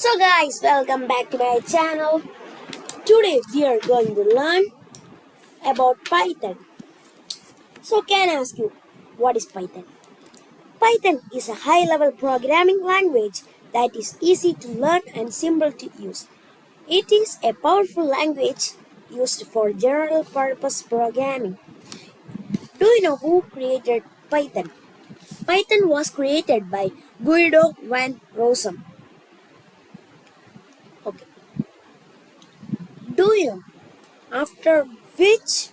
So guys, welcome back to my channel. Today we are going to learn about Python. So can I ask you, what is Python? Python is a high-level programming language that is easy to learn and simple to use. It is a powerful language used for general-purpose programming. Do you know who created Python? Python was created by Guido van Rossum. Okay. Do you know after which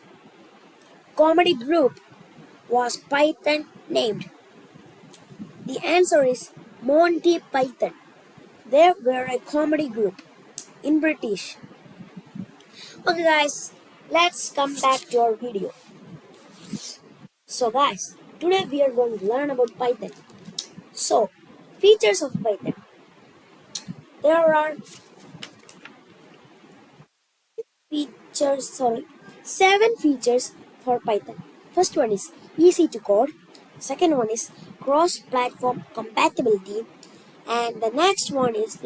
comedy group was Python named? The answer is Monty Python. They were a comedy group in British. Okay guys, let's come back to our video. So guys, today we are going to learn about Python. So, features of Python. There are seven features for Python. First one is easy to code. Second one is cross-platform compatibility. And the next one is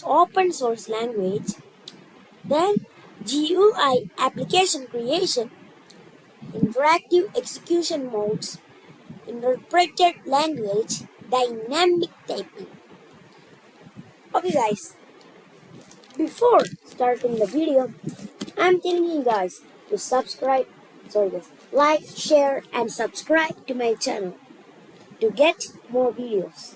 open source language. Then GUI application creation, interactive execution modes, interpreted language, dynamic typing. Okay guys, before starting the video, I'm telling you guys to like, share and subscribe to my channel to get more videos.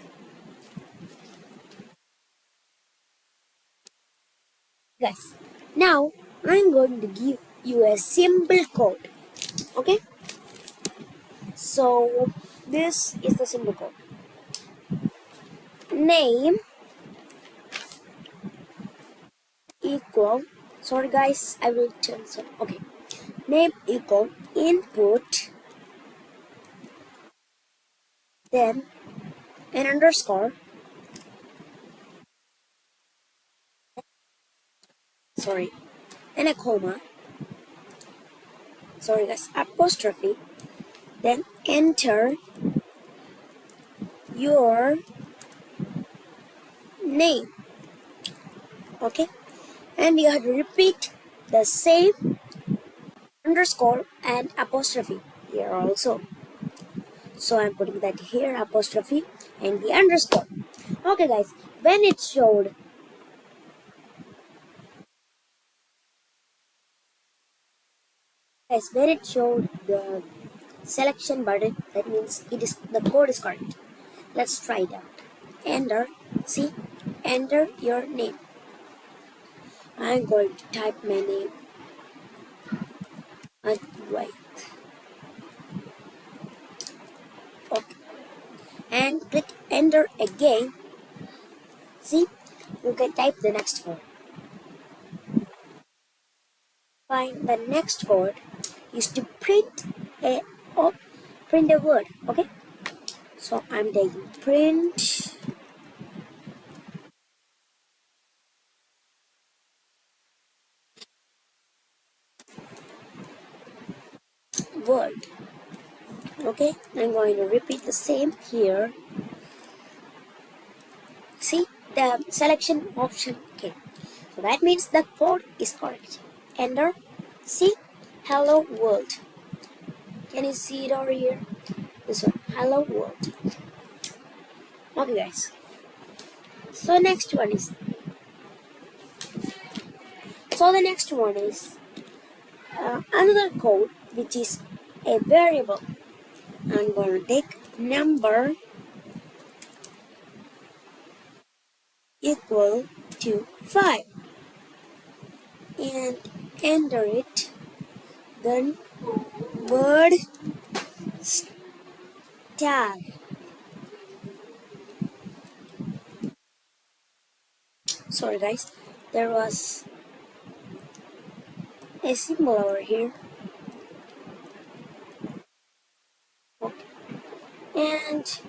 Guys, now I'm going to give you a simple code. Okay? So this is the simple code. Name equal, sorry guys, I will turn so okay. Name equal input, then an underscore, sorry, and a comma, sorry guys, apostrophe, then enter your name. Okay, and you have to repeat the same underscore and apostrophe here also. So I'm putting that here, apostrophe and the underscore. Okay guys, when it showed the selection button, that means the code is correct. Let's try it out. Enter, see, enter your name. I'm going to type my name. Wait. Okay. And click enter again. See, you can type the next code. Find the next code is to print a word. Okay. So I'm taking print word. Okay, I'm going to repeat the same here. See, the selection option came. So that means the code is correct. Enter. See, hello world. Can you see it over here? This one, hello world. Okay guys. So the next one is another code which is a variable. I'm going to take number equal to 5 and enter it. Then word star. Sorry guys, there was a symbol over here. Okay. And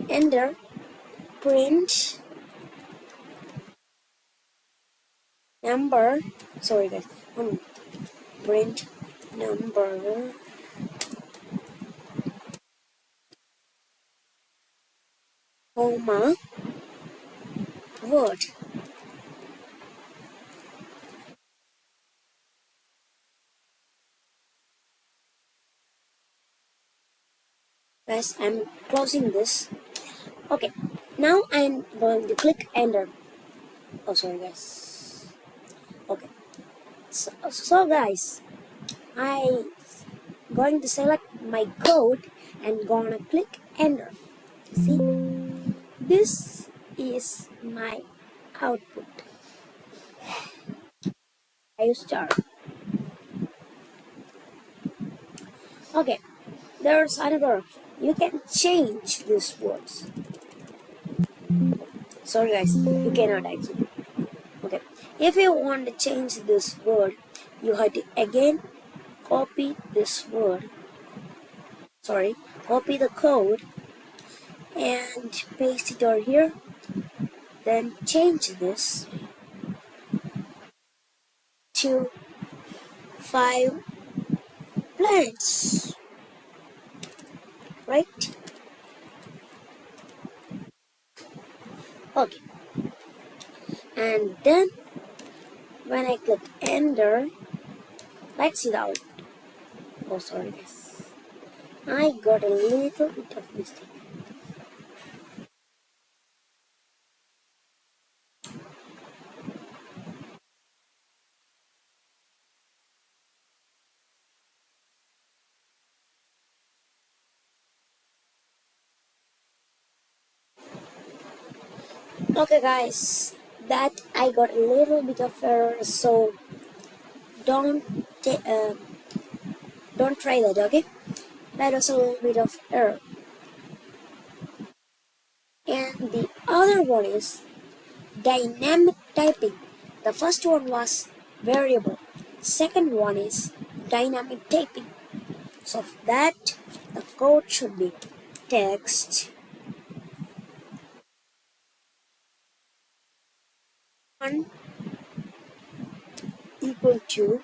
enter print number. Sorry guys, print number comma word. Guys, I'm closing this. Okay, now I'm going to click enter. Oh, sorry, guys. Okay, so guys, I going to select my code and gonna click enter. See, this is my output. I start. Okay, there's another option. You can change these words. Sorry guys, you cannot actually. Okay, if you want to change this word, you have to again copy this word. Sorry, copy the code and paste it over here. Then change this to 5 plants. Right? Okay. And then when I click enter, let's see the output. Oh, sorry guys. I got a little bit of mistake. Okay guys, that I got a little bit of error, so don't don't try that, okay? That was a little bit of error. And the other one is dynamic typing. The first one was variable. Second one is dynamic typing. So for that, the code should be text one equal to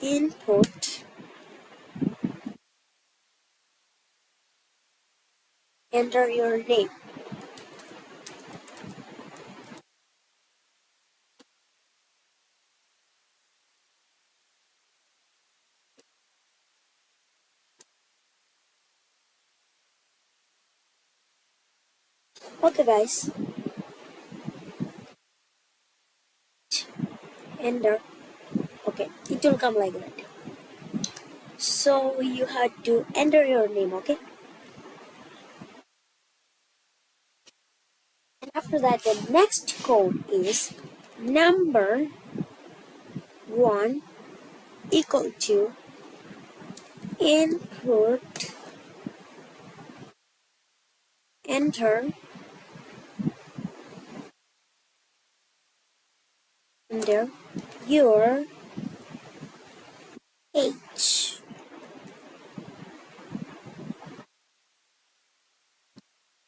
input, enter your name. Okay guys, enter. Okay, it will come like that. So you had to enter your name, okay? And after that, the next code is number 1 equal to input, enter your age.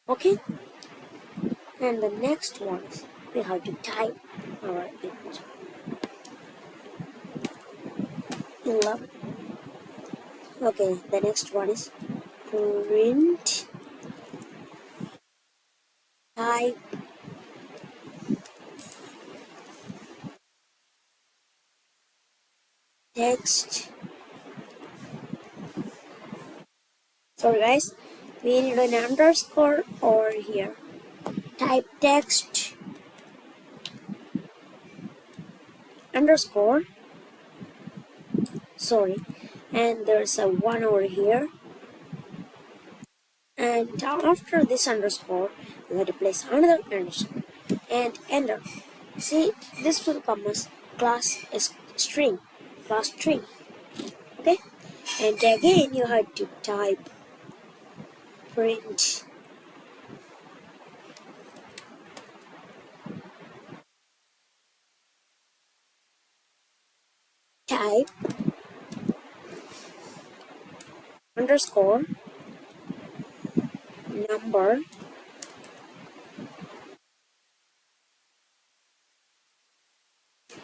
Okay? And the next one is we have to type our age. 11. Okay, the next one is print type text. Sorry guys, we need an underscore over here. Type text underscore. Sorry, and there's a 1 over here. And after this underscore, you have to place another underscore and enter. See, this will come as class string. Okay, and again you have to type print type underscore number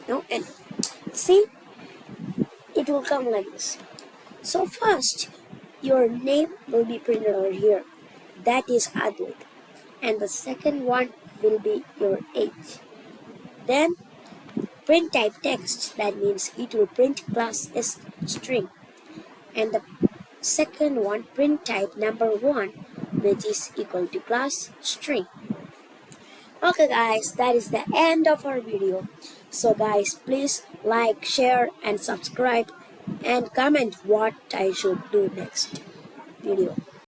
no and see, it will come like this. So first your name will be printed over here, that is Advait, and the second one will be your age. Then print type text, that means it will print class is string. And the second one, print type number 1, which is equal to class string. Okay guys, that is the end of our video. So guys, please like, share and subscribe and comment what I should do next video.